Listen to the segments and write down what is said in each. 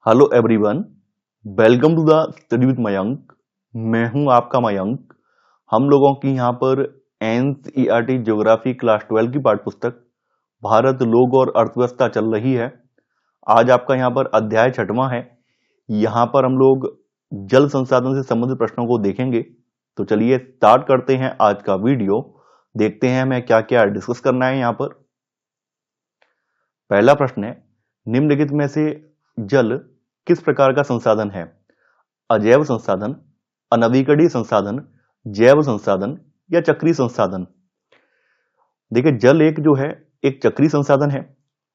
Hello everyone, welcome to the study with Mayank. मैं हूं आपका मयंक। हम लोगों की यहां पर एनसीईआरटी ज्योग्राफी क्लास 12 की पाठ्य पुस्तक भारत लोग और अर्थव्यवस्था चल रही है। आज आपका यहां पर अध्याय 6वां है। यहां पर हम लोग जल संसाधन से संबंधित प्रश्नों को देखेंगे। तो चलिए स्टार्ट करते हैं आज का वीडियो। देखते हैं हमें क्या क्या डिस्कस करना है। यहां पर पहला प्रश्न है, निम्नलिखित में से जल किस प्रकार का संसाधन है? अजैव संसाधन, अनवीकरणीय संसाधन, जैव संसाधन या चक्रीय संसाधन? देखिए, जल एक जो है एक चक्रीय संसाधन है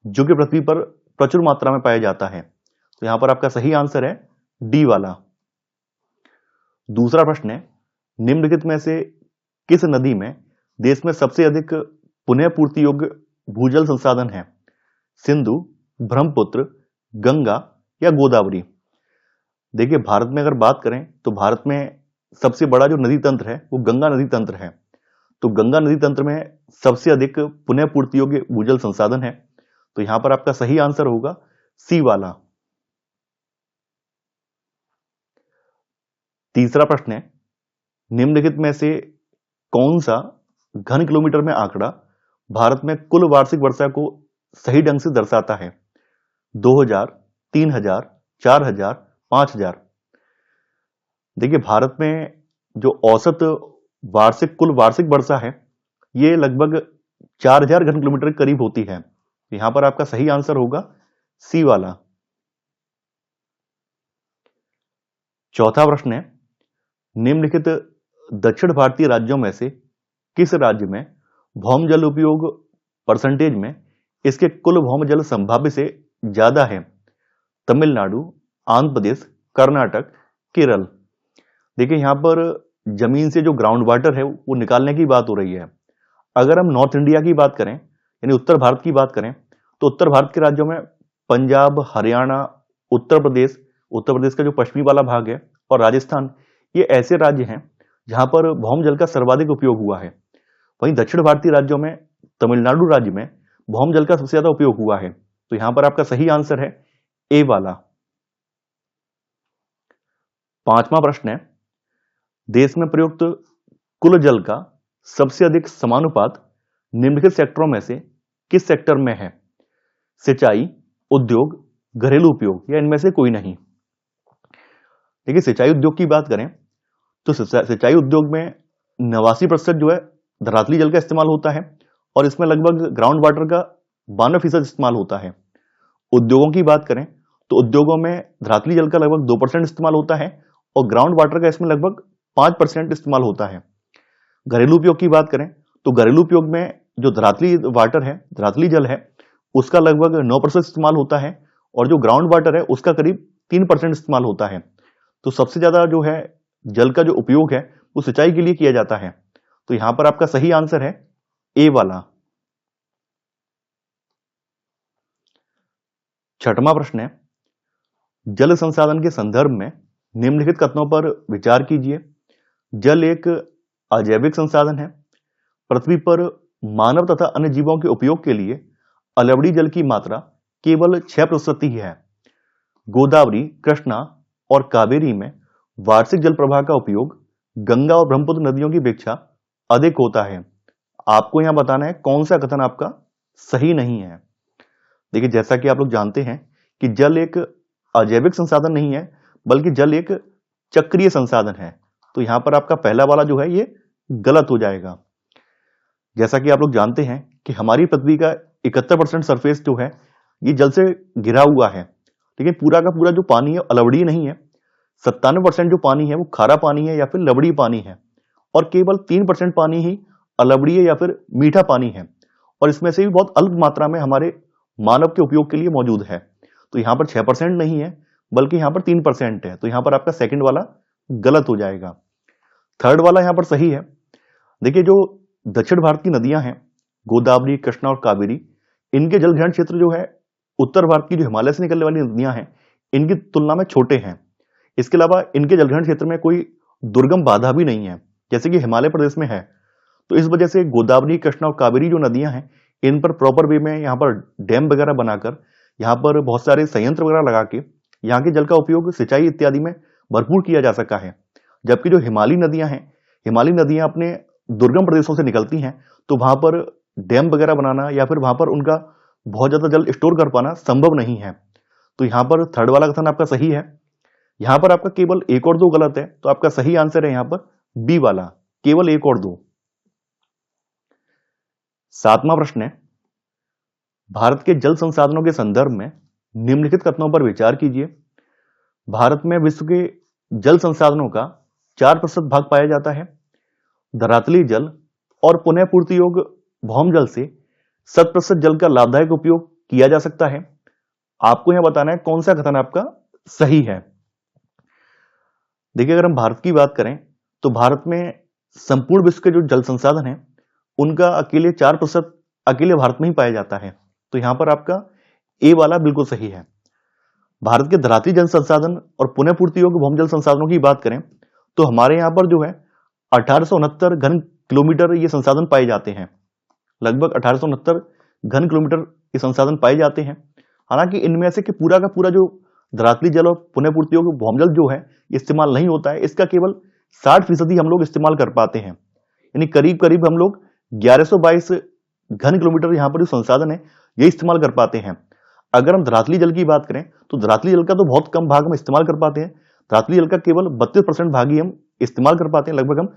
जो कि पृथ्वी पर प्रचुर मात्रा में पाया जाता है। तो यहां पर आपका सही आंसर है डी वाला। दूसरा प्रश्न है, निम्नलिखित में से किस नदी में देश में सबसे अधिक पुनः पूर्ति योग्य भूजल संसाधन है? सिंधु, ब्रह्मपुत्र, गंगा या गोदावरी? देखिए, भारत में अगर बात करें तो भारत में सबसे बड़ा जो नदी तंत्र है वो गंगा नदी तंत्र है। तो गंगा नदी तंत्र में सबसे अधिक पुनः पूर्ति योग्य भूजल संसाधन है। तो यहां पर आपका सही आंसर होगा सी वाला। तीसरा प्रश्न है, निम्नलिखित में से कौन सा घन किलोमीटर में आंकड़ा भारत में कुल वार्षिक वर्षा को सही ढंग से दर्शाता है? 2000, 3000, 4000, 5000? देखिए, भारत में जो औसत कुल वार्षिक वर्षा है ये लगभग 4000 घन किलोमीटर के करीब होती है। यहां पर आपका सही आंसर होगा सी वाला। चौथा प्रश्न है, निम्नलिखित दक्षिण भारतीय राज्यों में से किस राज्य में भौम जल उपयोग परसेंटेज में इसके कुल भौम जल संभाव्य से ज्यादा है? तमिलनाडु, आंध्र प्रदेश, कर्नाटक, केरल? देखिए, यहां पर जमीन से जो ग्राउंड वाटर है वो निकालने की बात हो रही है। अगर हम नॉर्थ इंडिया की बात करें यानी उत्तर भारत की बात करें तो उत्तर भारत के राज्यों में पंजाब, हरियाणा, उत्तर प्रदेश का जो पश्चिमी वाला भाग है और राजस्थान, ये ऐसे राज्य हैं जहां पर भौम जल का सर्वाधिक उपयोग हुआ है। वहीं दक्षिण भारतीय राज्यों में तमिलनाडु राज्य में भौम जल का सबसे ज्यादा उपयोग हुआ है। तो यहां पर आपका सही आंसर है ए वाला। पांचवा प्रश्न है, देश में प्रयुक्त कुल जल का सबसे अधिक समानुपात निम्नलिखित सेक्टरों में से किस सेक्टर में है? सिंचाई, उद्योग, घरेलू उपयोग या इनमें से कोई नहीं? देखिए, सिंचाई उद्योग की बात करें तो सिंचाई उद्योग में 89% जो है धरातली जल का इस्तेमाल होता है और इसमें लगभग ग्राउंड वाटर का 92% इस्तेमाल होता है। उद्योगों की बात करें तो उद्योगों में धरातली जल का लगभग 2% इस्तेमाल होता है और ग्राउंड वाटर का इसमें लगभग 5% इस्तेमाल होता है। घरेलू उपयोग की बात करें तो घरेलू उपयोग में जो धरातली जल है उसका लगभग 9% इस्तेमाल होता है और जो ग्राउंड वाटर है उसका करीब 3% इस्तेमाल होता है। तो सबसे ज्यादा जो है जल का जो उपयोग है वो सिंचाई के लिए किया जाता है। तो यहां पर आपका सही आंसर है ए वाला। छठवां प्रश्न है, जल संसाधन के संदर्भ में निम्नलिखित कथनों पर विचार कीजिए। जल एक अजैविक संसाधन है। पृथ्वी पर मानव तथा अन्य जीवों के उपयोग के लिए अलवड़ी जल की मात्रा केवल 6% ही है। गोदावरी, कृष्णा और कावेरी में वार्षिक जल प्रवाह का उपयोग गंगा और ब्रह्मपुत्र नदियों की अपेक्षा अधिक होता है। आपको यहां बताना है कौन सा कथन आपका सही नहीं है। देखिए, जैसा कि आप लोग जानते हैं कि जल एक अजैविक संसाधन नहीं है बल्कि जल एक चक्रीय संसाधन है। तो यहां पर आपका पहला वाला जो है ये गलत हो जाएगा। जैसा कि आप लोग जानते हैं कि हमारी पृथ्वी का 71% सरफेस जो है ये जल से घिरा हुआ है, लेकिन पूरा का पूरा जो पानी है अलवड़ीय नहीं है। 97% जो पानी है वो खारा पानी है या फिर लवणीय पानी है और केवल 3% पानी ही अलवड़ीय या फिर मीठा पानी है और इसमें से भी बहुत अल्प मात्रा में हमारे मानव के उपयोग के लिए मौजूद है। तो यहां पर 6% नहीं है बल्कि यहां पर 3% है। तो यहां पर आपका सेकंड वाला गलत हो जाएगा। थर्ड वाला यहां पर सही है। देखिए, जो दक्षिण भारत की नदियां हैं गोदावरी, कृष्णा और कावेरी, इनके जलग्रहण क्षेत्र जो है उत्तर भारत की जो हिमालय से निकलने वाली नदियां हैं इनकी तुलना में छोटे हैं। इसके अलावा इनके जलग्रहण क्षेत्र में कोई दुर्गम बाधा भी नहीं है जैसे कि हिमालय प्रदेश में है। तो इस वजह से गोदावरी, कृष्णा और कावेरी जो नदियां हैं इन पर प्रॉपर वे में यहाँ पर डैम वगैरह बनाकर यहाँ पर बहुत सारे संयंत्र वगैरह लगा के यहाँ के जल का उपयोग सिंचाई इत्यादि में भरपूर किया जा सका है। जबकि जो हिमालयी नदियां हैं, हिमालयी नदियां अपने दुर्गम प्रदेशों से निकलती हैं, तो वहां पर डैम वगैरह बनाना या फिर वहां पर उनका बहुत ज्यादा जल स्टोर कर पाना संभव नहीं है। तो यहाँ पर थर्ड वाला कथन आपका सही है। यहाँ पर आपका केवल एक और दो गलत है, तो आपका सही आंसर है यहाँ पर बी वाला, केवल एक और दो। सातवां प्रश्न है, भारत के जल संसाधनों के संदर्भ में निम्नलिखित कथनों पर विचार कीजिए। भारत में विश्व के जल संसाधनों का 4% भाग पाया जाता है। धरातली जल और पुनः पूर्ति योग्य भौम जल से 7% जल का लाभदायक उपयोग किया जा सकता है। आपको यहां बताना है कौन सा कथन आपका सही है। देखिए, अगर हम भारत की बात करें तो भारत में संपूर्ण विश्व के जो जल संसाधन है उनका अकेले 4% अकेले भारत में ही पाया जाता है। तो यहां पर आपका ए वाला बिल्कुल सही है। भारत के धरातली जल संसाधन और पुनः पूर्ति योग्य भौम जल संसाधनों की बात करें तो हमारे यहां पर जो है 1869 घन किलोमीटर ये संसाधन पाए जाते हैं। लगभग 1869 घन किलोमीटर ये संसाधन पाए जाते हैं। हालांकि इनमें से कि पूरा का पूरा जो धरातली जल और पुनः पूर्ति योग्य भौम जल जो है इस्तेमाल नहीं होता है। इसका केवल 60% हम लोग इस्तेमाल कर पाते हैं, यानी करीब करीब हम लोग 1122 घन किलोमीटर यहाँ पर जो संसाधन है ये इस्तेमाल कर पाते हैं। अगर हम धरातली जल की बात करें तो धरातली जल का तो बहुत कम भाग हम इस्तेमाल कर पाते हैं। धरातली जल का केवल 32% भाग ही हम इस्तेमाल कर पाते हैं। लगभग हम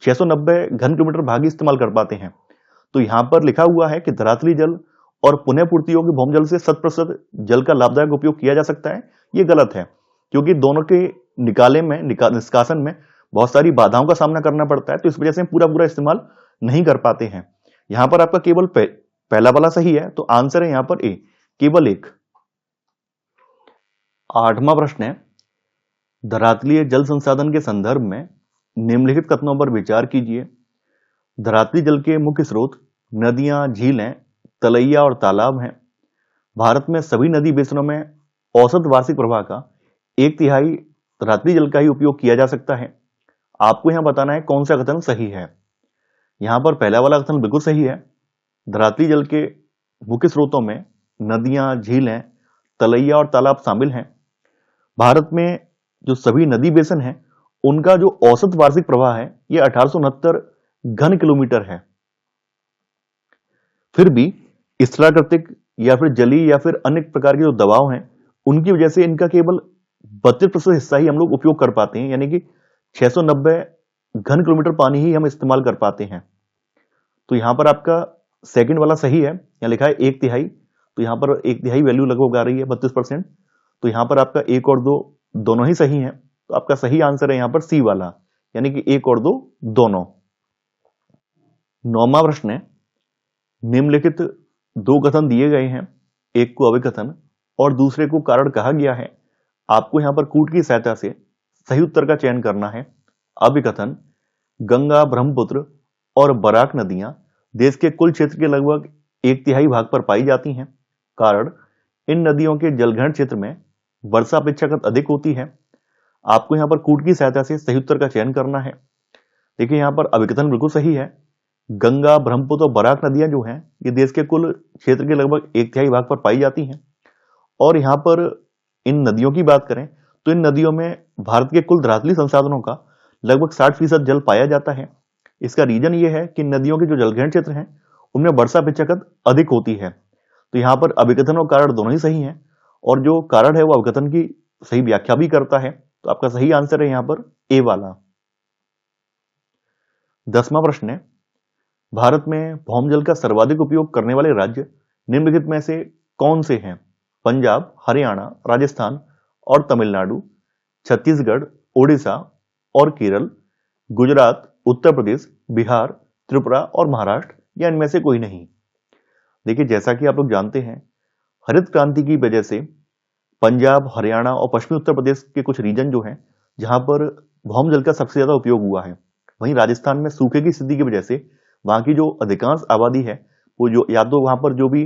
690 घन किलोमीटर भाग ही इस्तेमाल कर पाते हैं। तो यहाँ पर लिखा हुआ है कि धरातली जल और पुनः पूर्ति योग्य भौम जल से 7% जल का लाभदायक उपयोग किया जा सकता है। ये गलत है, क्योंकि दोनों के निष्कासन में बहुत सारी बाधाओं का सामना करना पड़ता है। तो इस वजह से हम पूरा पूरा इस्तेमाल नहीं कर पाते हैं। यहां पर आपका केवल पहला वाला सही है, तो आंसर है यहां पर ए, केवल एक। आठवां प्रश्न है, धरातलीय जल संसाधन के संदर्भ में निम्नलिखित कथनों पर विचार कीजिए। धरातली जल के मुख्य स्रोत नदियां, झीलें, तलैया और तालाब हैं। भारत में सभी नदी बेसिनों में औसत वार्षिक प्रवाह का 1/3 धरातली जल का ही उपयोग किया जा सकता है। आपको यहां बताना है कौन सा कथन सही है। यहां पर पहला वाला कथन बिल्कुल सही है। धरातली जल के मुख्य स्रोतों में नदियां, झीलें, तलैया और तालाब शामिल हैं। भारत में जो सभी नदी बेसिन हैं उनका जो औसत वार्षिक प्रवाह है ये 1869 घन किलोमीटर है। फिर भी स्थलाकृतिक या फिर जलीय या फिर अन्य प्रकार के जो दबाव हैं उनकी वजह से इनका केवल 32% हिस्सा ही हम लोग उपयोग कर पाते हैं, यानी कि 690 घन किलोमीटर पानी ही हम इस्तेमाल कर पाते हैं। तो यहां पर आपका सेकंड वाला सही है। यहां लिखा है 1/3, तो यहां पर 1/3 वैल्यू लगभग आ रही है 32%। तो यहां पर आपका 1 और 2 दोनों ही सही हैं। तो आपका सही आंसर है यहां पर सी वाला, यानी कि 1 और 2 दोनों। 9वां प्रश्न है, निम्नलिखित दो कथन दिए गए हैं, एक को अभिकथन और दूसरे को कारण कहा गया है। आपको यहां पर कूट की सहायता से सही उत्तर का चयन करना है। अभिकथन, गंगा, ब्रह्मपुत्र और बराक नदियां देश के कुल क्षेत्र के लगभग 1/3 भाग पर पाई जाती हैं। कारण, इन नदियों के जलग्रहण क्षेत्र में वर्षा अपेक्षाकृत अधिक होती है। आपको यहां पर कूट की सहायता से सही उत्तर का चयन करना है। देखिए, यहां पर अभिकथन बिल्कुल सही है। गंगा, ब्रह्मपुत्र और बराक नदियां जो हैं ये देश के कुल क्षेत्र के लगभग 1/3 भाग पर पाई जाती हैं। और यहां पर इन नदियों की बात करें तो इन नदियों में भारत के कुल धरातली संसाधनों का लगभग 60% जल पाया जाता है। इसका रीजन ये है कि नदियों के जो जलग्रहण क्षेत्र हैं उनमें वर्षा अपेक्षाकृत अधिक होती है। तो यहाँ पर अभिकथन और कारण दोनों ही सही हैं, और जो कारण है वो अभिकथन की सही व्याख्या भी करता है। तो आपका सही आंसर है यहाँ पर ए वाला। 10वां प्रश्न है, भारत में भौम जल का सर्वाधिक उपयोग करने वाले राज्य निम्नलिखित में से कौन से हैं? पंजाब, हरियाणा, राजस्थान और तमिलनाडु, छत्तीसगढ़, ओडिशा और केरल, गुजरात, उत्तर प्रदेश, बिहार, त्रिपुरा और महाराष्ट्र, या इनमें से कोई नहीं। देखिए, जैसा कि आप लोग जानते हैं, हरित क्रांति की वजह से पंजाब, हरियाणा और पश्चिमी उत्तर प्रदेश के कुछ रीजन जो हैं जहां पर भौम जल का सबसे ज्यादा उपयोग हुआ है। वहीं राजस्थान में सूखे की स्थिति की वजह से वहां की जो अधिकांश आबादी है वो जो या तो वहां पर जो भी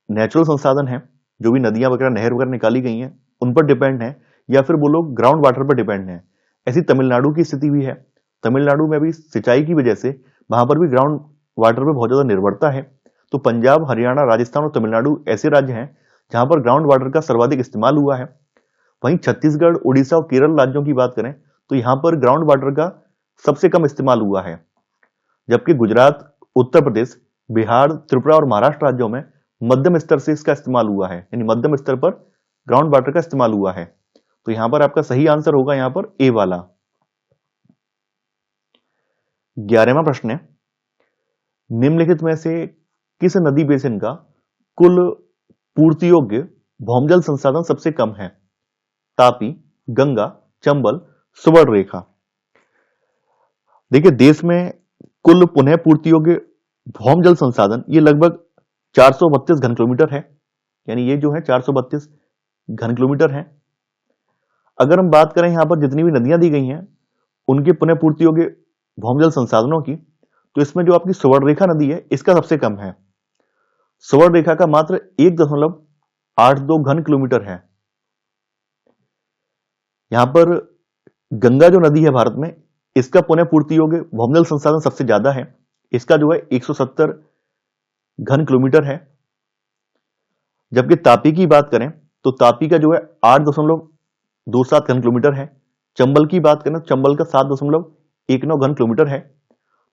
नेचुरल संसाधन है, जो भी नदियां वगैरह, नहर वगैरह निकाली गई हैं उन पर डिपेंड है, या फिर वो लोग ग्राउंड वाटर पर डिपेंड है। ऐसी तमिलनाडु की स्थिति भी है। तमिलनाडु में भी सिंचाई की वजह से वहां पर भी ग्राउंड वाटर पर बहुत ज्यादा निर्भरता है। तो पंजाब, हरियाणा, राजस्थान और तमिलनाडु ऐसे राज्य हैं जहां पर ग्राउंड वाटर का सर्वाधिक इस्तेमाल हुआ है। वहीं छत्तीसगढ़, उड़ीसा और केरल राज्यों की बात करें तो यहां पर ग्राउंड वाटर का सबसे कम इस्तेमाल हुआ है, जबकि गुजरात, उत्तर प्रदेश, बिहार, त्रिपुरा और महाराष्ट्र राज्यों में मध्यम स्तर से इसका इस्तेमाल हुआ है, यानी मध्यम स्तर पर ग्राउंड वाटर का इस्तेमाल हुआ है। तो यहां पर आपका सही आंसर होगा यहां पर ए वाला। 11वां प्रश्न है, निम्नलिखित में से किस नदी बेसिन का कुल पूर्ति योग्य भौमजल संसाधन सबसे कम है? तापी, गंगा, चंबल, सुवर्णरेखा। देखिए, देश में कुल पुनः पूर्ति योग्य भौमजल संसाधन ये लगभग 432 घन किलोमीटर है, यानी ये जो है 432 घन किलोमीटर है। अगर हम बात करें यहां पर जितनी भी नदियां दी गई हैं उनके पुनः पूर्ति योग्य भौमजल संसाधनों की, तो इसमें जो आपकी सुवर्णरेखा नदी है इसका सबसे कम है। सुवर्णरेखा का मात्र 1.82 घन किलोमीटर है। यहां पर गंगा जो नदी है भारत में, इसका पुनः पूर्ति योग्य भौमजल संसाधन सबसे ज्यादा है, इसका जो है 170 घन किलोमीटर है। जबकि तापी की बात करें तो तापी का जो है 8.27 घन किलोमीटर है। चंबल की बात करें तो चंबल का 7.19 घन किलोमीटर है।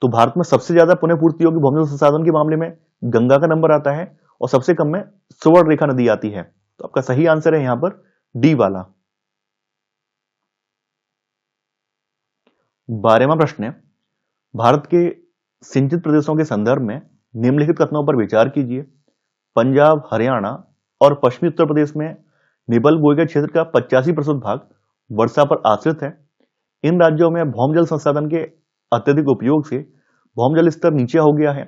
तो भारत में सबसे ज्यादा पुनः पूर्ति योग्य भौमजल संसाधन के मामले में गंगा का नंबर आता है और सबसे कम में सुवर्णरेखा नदी आती है। तो आपका सही आंसर है यहां पर डी वाला। 12वां प्रश्न है, भारत के सिंचित प्रदेशों के संदर्भ में निम्नलिखित कथनों पर विचार कीजिए। पंजाब, हरियाणा और पश्चिमी उत्तर प्रदेश में निबल बोयगढ़ क्षेत्र का 85% भाग वर्षा पर आश्रित है। इन राज्यों में भौमजल संसाधन के अत्यधिक उपयोग से भौमजल स्तर नीचे हो गया है।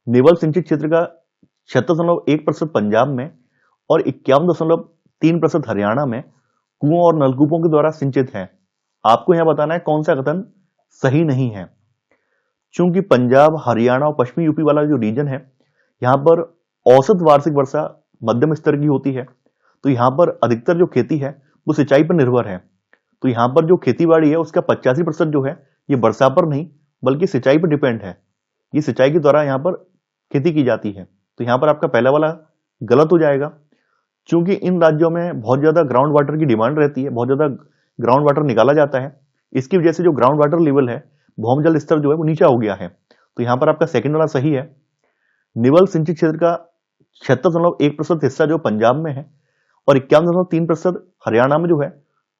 निबल सिंचित क्षेत्र का 76.1% पंजाब में और 51.3% हरियाणा में कुओं और नलकूपों के द्वारा सिंचित है। आपको यहां बताना है कौन सा कथन सही नहीं है। चूंकि पंजाब, हरियाणा और पश्चिमी यूपी वाला जो रीजन है, यहां पर औसत वार्षिक वर्षा मध्यम स्तर की होती है, तो यहां पर अधिकतर जो खेती है वो सिंचाई पर निर्भर है। तो यहां पर जो खेतीबाड़ी है उसका 85% जो है ये वर्षा पर नहीं बल्कि सिंचाई पर डिपेंड है। ये सिंचाई के द्वारा यहां पर खेती की जाती है। तो यहां पर आपका पहला वाला गलत हो जाएगा। चूंकि इन राज्यों में बहुत ज्यादा ग्राउंड वाटर की डिमांड रहती है, बहुत ज्यादा ग्राउंड वाटर निकाला जाता है, इसकी वजह से जो ग्राउंड वाटर लेवल है, भौमजल स्तर जो है वो नीचा हो गया है। तो यहां पर आपका सेकंड वाला सही है। निबल सिंचित क्षेत्र का 76.1% हिस्सा जो पंजाब में है और 51.3% हरियाणा में जो है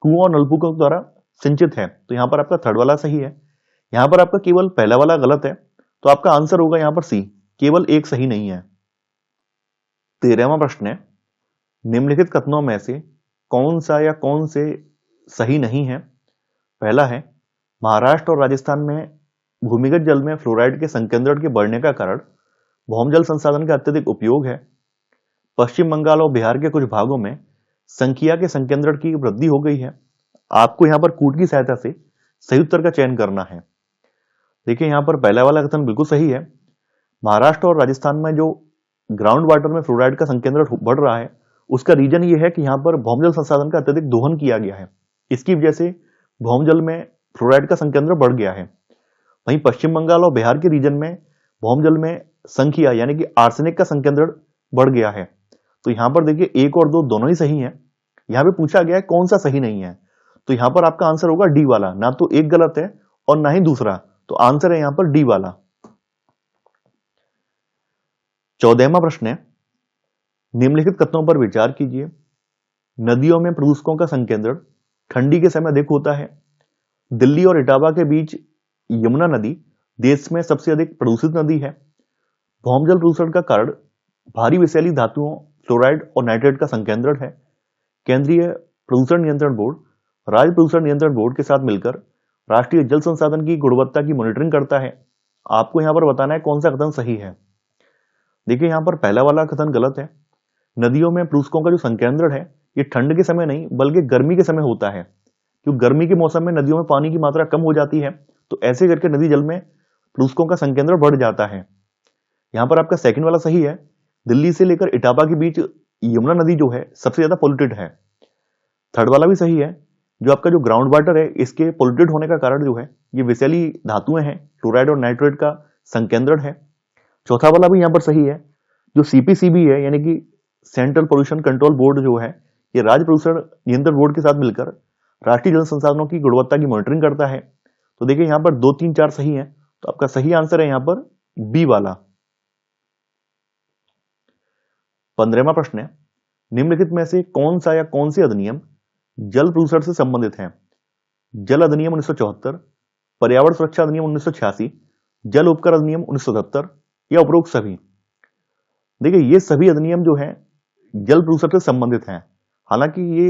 कुओं और नलकूपों द्वारा सिंचित है। तो यहां पर आपका थर्ड वाला सही है। यहां पर आपका केवल पहला वाला गलत है, तो आपका आंसर होगा यहां पर सी, केवल एक सही नहीं है। 13वां प्रश्न है, निम्नलिखित कथनों में से कौन सा या कौन से सही नहीं है? पहला है, महाराष्ट्र और राजस्थान में भूमिगत जल में फ्लोराइड के संकेंद्रण के बढ़ने का कारण भौमजल संसाधन का अत्यधिक उपयोग है। पश्चिम बंगाल और बिहार के कुछ भागों में संख्या के संकेंद्रण की वृद्धि हो गई है। आपको यहां पर कूट की सहायता से सही उत्तर का चयन करना है। देखिए, यहां पर पहला वाला कथन बिल्कुल सही है। महाराष्ट्र और राजस्थान में जो ग्राउंड वाटर में फ्लोराइड का संकेंद्रण बढ़ रहा है, उसका रीजन ये है कि यहां पर भौमजल संसाधन का अत्यधिक दोहन किया गया है। इसकी वजह से भौमजल में फ्लोराइड का संकेंद्रण बढ़ गया है। वहीं पश्चिम बंगाल और बिहार के रीजन में भौमजल में संख्या यानी कि आर्सेनिक का संकेंद्रण बढ़ गया है। तो यहां पर देखिए, एक और दो दोनों ही सही है। यहां पे पूछा गया है कौन सा सही नहीं है, तो यहां पर आपका आंसर होगा डी वाला। ना तो एक गलत है और ना ही दूसरा, तो आंसर है यहां पर डी वाला। 14वां प्रश्न है, निम्नलिखित कथनों पर विचार कीजिए। नदियों में प्रदूषकों का संकेंद्रण ठंडी के समय अधिक होता है। दिल्ली और इटावा के बीच यमुना नदी देश में सबसे अधिक प्रदूषित नदी है। भौमजल प्रदूषण का कारण भारी विषैली धातुओं, फ्लोराइड और नाइट्रेट का संकेंद्रण है। केंद्रीय प्रदूषण नियंत्रण बोर्ड राज्य प्रदूषण नियंत्रण बोर्ड के साथ मिलकर राष्ट्रीय जल संसाधन की गुणवत्ता की मॉनिटरिंग करता है। आपको यहां पर बताना है कौन सा कथन सही है। देखिए, यहां पर पहला वाला कथन गलत है। नदियों में प्रदूषकों का जो संकेंद्रण है ये ठंड के समय नहीं बल्कि गर्मी के समय होता है, क्योंकि गर्मी के मौसम में नदियों में पानी की मात्रा कम हो जाती है, तो ऐसे करके नदी जल में प्रदूषकों का संकेंद्रण बढ़ जाता है। यहां पर आपका सेकंड वाला सही है। दिल्ली से लेकर इटावा के बीच यमुना नदी जो है सबसे ज्यादा पोल्यूटेड है। थर्ड वाला भी सही है। जो आपका जो ग्राउंड वाटर है इसके पोल्यूटेड होने का कारण जो है ये विषैली धातुएं हैं, फ्लोराइड और नाइट्रेट का संकेंद्रण है। चौथा वाला भी यहां पर सही है। जो सीपीसीबी है यानी कि सेंट्रल पोल्यूशन कंट्रोल बोर्ड जो है ये राज्य प्रदूषण नियंत्रण बोर्ड के साथ मिलकर राष्ट्रीय जल संसाधनों की गुणवत्ता की मॉनिटरिंग करता है। तो देखिए यहां पर 2, 3, 4 सही है, तो आपका सही आंसर है यहां पर बी वाला। 15वां प्रश्न है, निम्नलिखित में से कौन सा या कौन से अधिनियम जल प्रदूषण से संबंधित है? जल अधिनियम 1974, पर्यावरण सुरक्षा अधिनियम 1986, जल उपकर अधिनियम 1977 या उपरोक्त सभी? देखिए ये सभी अधिनियम जो है जल प्रदूषण से संबंधित हैं। हालांकि ये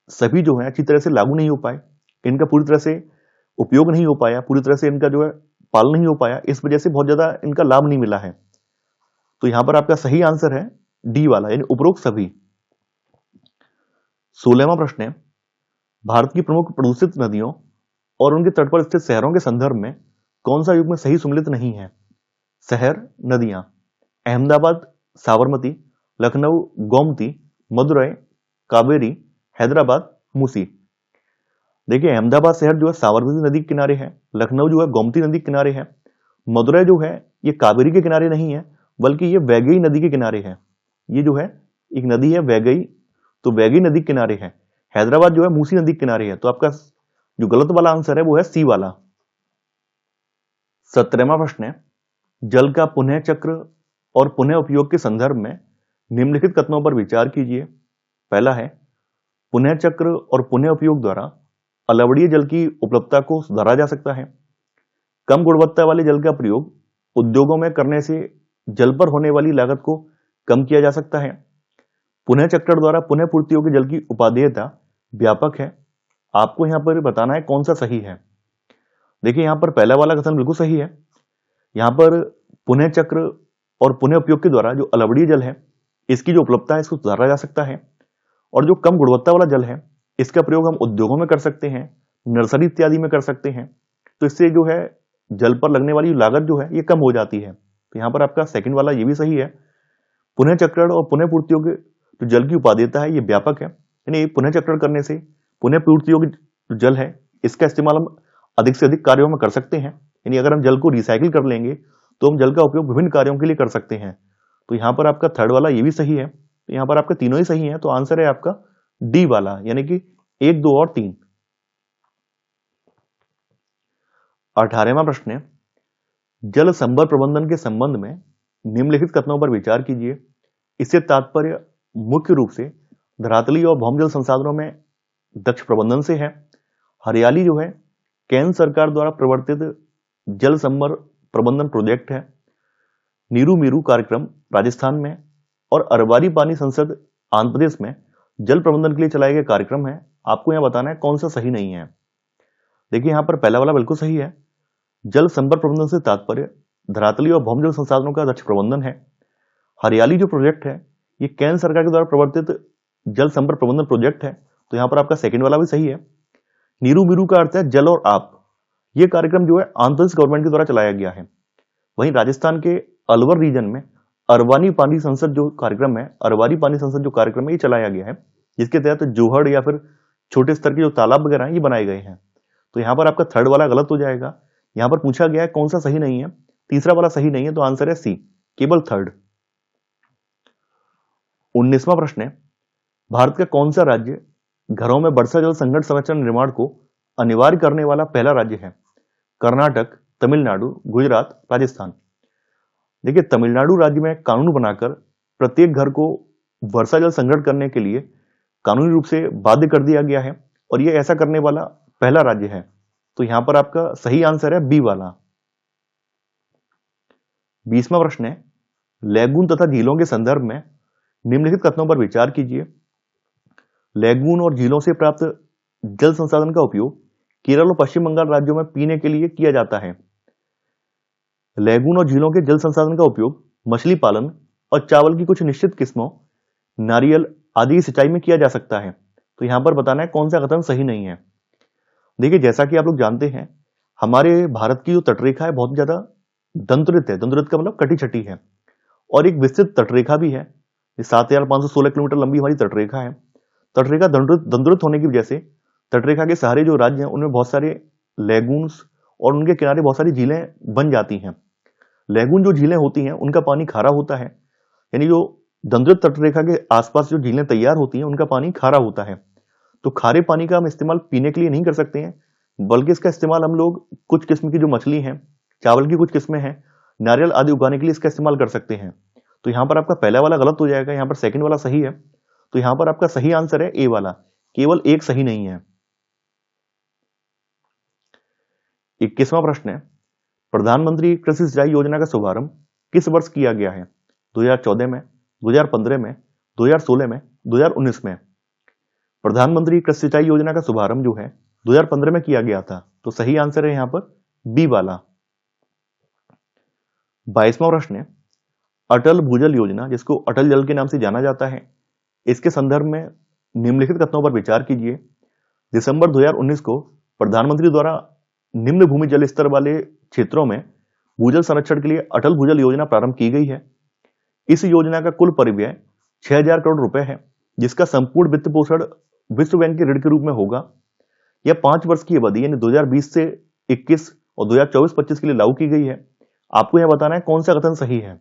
सभी जो है अच्छी तरह से लागू नहीं हो पाए, इनका पूरी तरह से उपयोग नहीं हो पाया, पूरी तरह से इनका जो है पालन नहीं हो पाया, इस वजह से बहुत ज्यादा इनका लाभ नहीं मिला है। तो यहां पर आपका सही आंसर है डी वाला, यानी उपरोक्त सभी। 16वां प्रश्न है, भारत की प्रमुख प्रदूषित नदियों और उनके तट पर स्थित शहरों के संदर्भ में कौन सा युग्म सही सुमेलित नहीं है? शहर, नदियां, अहमदाबाद साबरमती, लखनऊ गोमती, मदुरई कावेरी, हैदराबाद मूसी। देखिए अहमदाबाद शहर जो है साबरमती नदी के किनारे है, लखनऊ जो है गोमती नदी के किनारे है, मदुरई जो है ये कावेरी के किनारे नहीं है बल्कि ये वैगई नदी के किनारे है। ये जो है एक नदी है वैगई, तो वैगई नदी के किनारे है। हैदराबाद जो है मूसी नदी के किनारे है। तो आपका जो गलत वाला आंसर है वो है सी वाला। 17वां प्रश्न है, जल का पुनः चक्र और पुनः उपयोग के संदर्भ में निम्नलिखित कथनों पर विचार कीजिए। पहला है, पुनः चक्र और पुनः उपयोग द्वारा अलवणीय जल की उपलब्धता को सुधारा जा सकता है। कम गुणवत्ता वाले जल का प्रयोग उद्योगों में करने से जल पर होने वाली लागत को कम किया जा सकता है। पुनः चक्र द्वारा पुनः पूर्ति योग्य जल की उपादेयता व्यापक है। आपको यहां पर बताना है कौन सा सही है। देखिए यहां पर पहला वाला कथन बिल्कुल सही है। यहां पर पुनः चक्र और पुनः उपयोग के द्वारा जो अलवणीय जल है इसकी जो उपलब्धता है इसको सुधारा जा सकता है, और जो कम गुणवत्ता वाला जल है इसका प्रयोग हम उद्योगों में कर सकते हैं, नर्सरी इत्यादि में कर सकते हैं। तो इससे जो है जल पर लगने वाली लागत जो है ये कम हो जाती है। तो यहाँ पर आपका सेकंड वाला ये भी सही है। पुनः चक्रण और पुनः पूर्ति योग्य जो जल की उपादेयता है ये व्यापक है, यानी पुनः चक्रण करने से पुनः पूर्ति योग्य जो जल है इसका इस्तेमाल हम अधिक से अधिक कार्यों में कर सकते हैं। यानी अगर हम जल को रिसाइकिल कर लेंगे तो हम जल का उपयोग विभिन्न कार्यों के लिए कर सकते हैं। तो यहाँ पर आपका थर्ड वाला ये भी सही है। तो यहाँ पर आपके तीनों ही सही है, तो आंसर है आपका डी वाला, यानी कि 1, 2 और 3। 18वां प्रश्न है, जल संभर प्रबंधन के संबंध में निम्नलिखित कथनों पर विचार कीजिए। इससे तात्पर्य मुख्य रूप से धरातली और भौम जल संसाधनों में दक्ष प्रबंधन से है। हरियाली जो है केंद्र सरकार द्वारा प्रवर्तित जल संभर प्रबंधन प्रोजेक्ट है। नीरू मीरू कार्यक्रम राजस्थान में और अरबारी पानी संसद आंध्र प्रदेश में जल प्रबंधन के लिए चलाए गए कार्यक्रम है। आपको यहां बताना है कौन सा सही नहीं है। देखिए यहां पर पहला वाला बिल्कुल सही है। जल संभर प्रबंधन से तात्पर्य धरातली और भौम जल संसाधनों का दक्ष प्रबंधन है। हरियाली जो प्रोजेक्ट है ये केंद्र सरकार के द्वारा प्रवर्तित जल संभर प्रबंधन प्रोजेक्ट है। तो यहाँ पर आपका सेकंड वाला भी सही है। नीरू मीरू का अर्थ है जल और आप। ये कार्यक्रम जो है आंध्र प्रदेश गवर्नमेंट के द्वारा चलाया गया है। वहीं राजस्थान के अलवर रीजन में अरवानी पानी संसद जो कार्यक्रम है, अरवारी पानी संसद जो कार्यक्रम है ये चलाया गया है, जिसके तहत जोहड़ या फिर छोटे स्तर के जो तालाब वगैरह हैं ये बनाए गए हैं। तो यहाँ पर आपका थर्ड वाला गलत हो जाएगा। यहाँ पर पूछा गया है कौन सा सही नहीं है, तीसरा वाला सही नहीं है, तो आंसर है सी, केवल थर्ड। 19वां प्रश्न है, भारत का कौन सा राज्य घरों में वर्षा जल संकट संरक्षण निर्माण को अनिवार्य करने वाला पहला राज्य है? कर्नाटक, तमिलनाडु, गुजरात, राजस्थान। देखिए तमिलनाडु राज्य में कानून बनाकर प्रत्येक घर को वर्षा जल संग्रहण करने के लिए कानूनी रूप से बाध्य कर दिया गया है, और यह ऐसा करने वाला पहला राज्य है। तो यहां पर आपका सही आंसर है बी वाला। 20वां प्रश्न है, लैगून तथा झीलों के संदर्भ में निम्नलिखित कथनों पर विचार कीजिए। लैगून और झीलों से प्राप्त जल संसाधन का उपयोग केरल और पश्चिम बंगाल राज्यों में पीने के लिए किया जाता है। लैगून और झीलों के जल संसाधन का उपयोग मछली पालन और चावल की कुछ निश्चित किस्मों, नारियल आदि की सिंचाई में किया जा सकता है। तो यहां पर बताना है कौन सा कथन सही नहीं है। देखिए जैसा कि आप लोग जानते हैं हमारे भारत की जो तटरेखा है बहुत ज्यादा दंतुरित है। दंतुरित का मतलब कटी छटी है, और एक विस्तृत तटरेखा भी है। 7,516 किलोमीटर लंबी हमारी तटरेखा है। तटरेखा दंतुरित होने की वजह से तटरेखा के सारे जो राज्य हैं उनमें बहुत सारे लैगून्स और उनके किनारे बहुत सारी झीलें बन जाती हैं। लैगून जो झीलें होती हैं उनका पानी खारा होता है, यानी जो दंद्रुत तटरेखा के आसपास जो झीलें तैयार होती हैं उनका पानी खारा होता है। तो खारे पानी का हम इस्तेमाल पीने के लिए नहीं कर सकते हैं, बल्कि इसका इस्तेमाल हम लोग कुछ किस्म की जो मछली हैं, चावल की कुछ किस्में हैं, नारियल आदि उगाने के लिए इसका इस्तेमाल कर सकते हैं। तो यहाँ पर आपका पहला वाला गलत हो जाएगा, यहाँ पर सेकंड वाला सही है। तो यहाँ पर आपका सही आंसर है ए वाला, केवल एक सही नहीं है। 21वां प्रश्न है, प्रधानमंत्री कृषि सिंचाई योजना का शुभारंभ किस वर्ष किया गया है? 2014 में, 2015 में, 2016 में, 2019 में? प्रधानमंत्री कृषि सिंचाई योजना का शुभारंभ जो है 2015 में किया गया था। तो सही आंसर है यहाँ पर बी वाला। 22वां प्रश्न है, अटल भूजल योजना, जिसको अटल जल के नाम से जाना जाता है, इसके संदर्भ में निम्नलिखित कथनों पर विचार कीजिए। दिसंबर 2019 को प्रधानमंत्री द्वारा निम्न भूमि जल स्तर वाले क्षेत्रों में भूजल संरक्षण के लिए अटल भूजल योजना प्रारंभ की गई है। इस योजना का कुल परिव्यय 6000 करोड़ रुपए है, जिसका संपूर्ण वित्त पोषण विश्व बैंक के ऋण के रूप में होगा। यह 5 वर्ष की अवधि यानी 2020 से 21 और 2024-25 के लिए लागू की गई है। आपको यह बताना है कौन सा कथन सही है।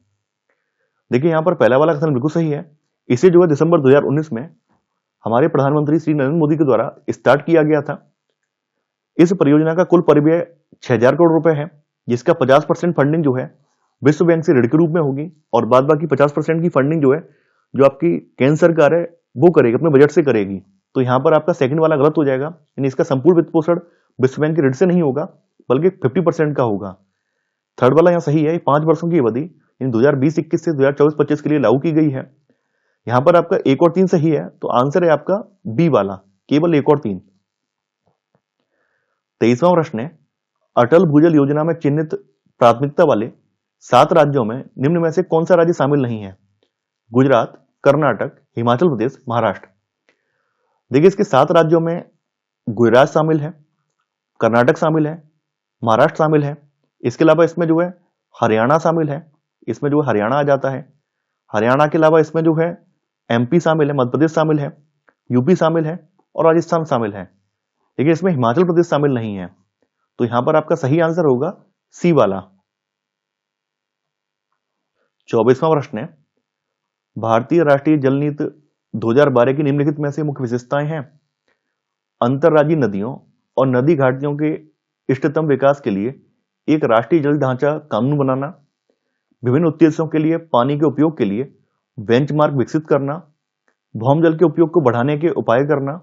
देखिए यहाँ पर पहला वाला कथन बिल्कुल सही है। इसे जो है दिसंबर 2019 में हमारे प्रधानमंत्री श्री नरेंद्र मोदी के द्वारा स्टार्ट किया गया था। इस परियोजना का कुल परिव्यय 6000 करोड़ रुपए है, जिसका 50% फंडिंग जो है विश्व बैंक से ऋण के रूप में होगी और बाद बाकी 50% की फंडिंग जो है जो आपकी केंद्र सरकार है वो करेगी, अपने बजट से करेगी। तो यहाँ पर आपका सेकंड वाला गलत हो जाएगा, यानी इसका संपूर्ण वित्त पोषण विश्व बैंक के ऋण से नहीं होगा बल्कि 50% का होगा। थर्ड वाला यहाँ सही है, 5 वर्षों की अवधि यानी 2020-21 से 2024-25 के लिए लागू की गई है। यहाँ पर आपका 1 और 3 सही है, तो आंसर है आपका बी वाला, केवल 1 और 3। 23वां प्रश्न है, अटल भूजल योजना में चिन्हित प्राथमिकता वाले 7 राज्यों में निम्न में से कौन सा राज्य शामिल नहीं है? गुजरात, कर्नाटक, हिमाचल प्रदेश, महाराष्ट्र। देखिए इसके 7 राज्यों में गुजरात शामिल है, कर्नाटक शामिल है, महाराष्ट्र शामिल है। इसके अलावा इसमें जो है हरियाणा शामिल है, इसमें जो हरियाणा आ जाता है। हरियाणा के अलावा इसमें जो है एमपी शामिल है, मध्य प्रदेश शामिल है, यूपी शामिल है और राजस्थान शामिल है। लेकिन इसमें हिमाचल प्रदेश शामिल नहीं है। तो यहां पर आपका सही आंसर होगा सी वाला। 24वां प्रश्न है, भारतीय राष्ट्रीय जल नीति 2012 की निम्नलिखित में से मुख्य विशेषताएं हैं। अंतरराज्यीय नदियों और नदी घाटियों के इष्टतम विकास के लिए एक राष्ट्रीय जल ढांचा कानून बनाना, विभिन्न उद्देश्यों के लिए पानी के उपयोग के लिए बेंचमार्क विकसित करना, भौम जल के उपयोग को बढ़ाने के उपाय करना,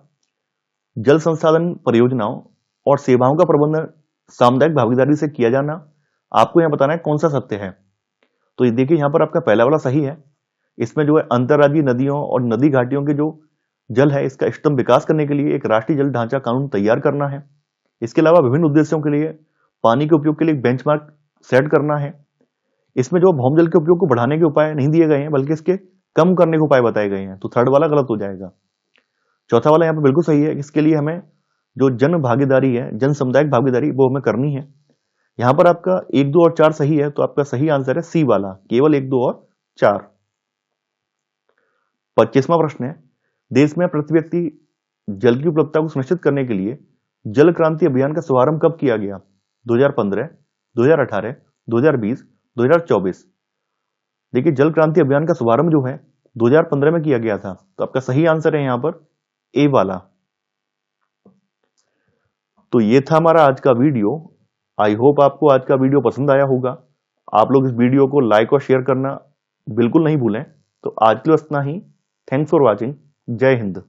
जल संसाधन परियोजनाओं और सेवाओं का प्रबंधन सामुदायिक भागीदारी से किया जाना। आपको यहां बताना है कौन सा सत्य है। तो ये देखिए यहां पर आपका पहला वाला सही है। इसमें जो है अंतरराज्यीय नदियों और नदी घाटियों के जो जल है इसका इष्टतम विकास करने के लिए एक राष्ट्रीय जल ढांचा कानून तैयार करना है। इसके अलावा विभिन्न उद्देश्यों के लिए पानी के उपयोग के लिए बेंचमार्क सेट करना है। इसमें जो भौम जल के उपयोग को बढ़ाने के उपाय नहीं दिए गए हैं बल्कि इसके कम करने के उपाय बताए गए हैं। तो थर्ड वाला गलत हो जाएगा। चौथा वाला यहाँ पे बिल्कुल सही है। इसके लिए हमें जो जन भागीदारी है, जन सामुदायिक भागीदारी, वो हमें करनी है। यहाँ पर आपका 1, 2 और 4 सही है, तो आपका सही आंसर है सी वाला, केवल 1, 2 और 4। 25वां प्रश्न है, देश में प्रति व्यक्ति जल की उपलब्धता को सुनिश्चित करने के लिए जल क्रांति अभियान का शुभारंभ कब किया गया? 2015, 2018, 2020, 2024। देखिए जल क्रांति अभियान का शुभारंभ जो है 2015 में किया गया था। तो आपका सही आंसर है यहाँ पर ए वाला। तो ये था हमारा आज का वीडियो। आई होप आपको आज का वीडियो पसंद आया होगा। आप लोग इस वीडियो को लाइक और शेयर करना बिल्कुल नहीं भूलें। तो आज के लिए इतना ही। Thanks for watching. जय हिंद।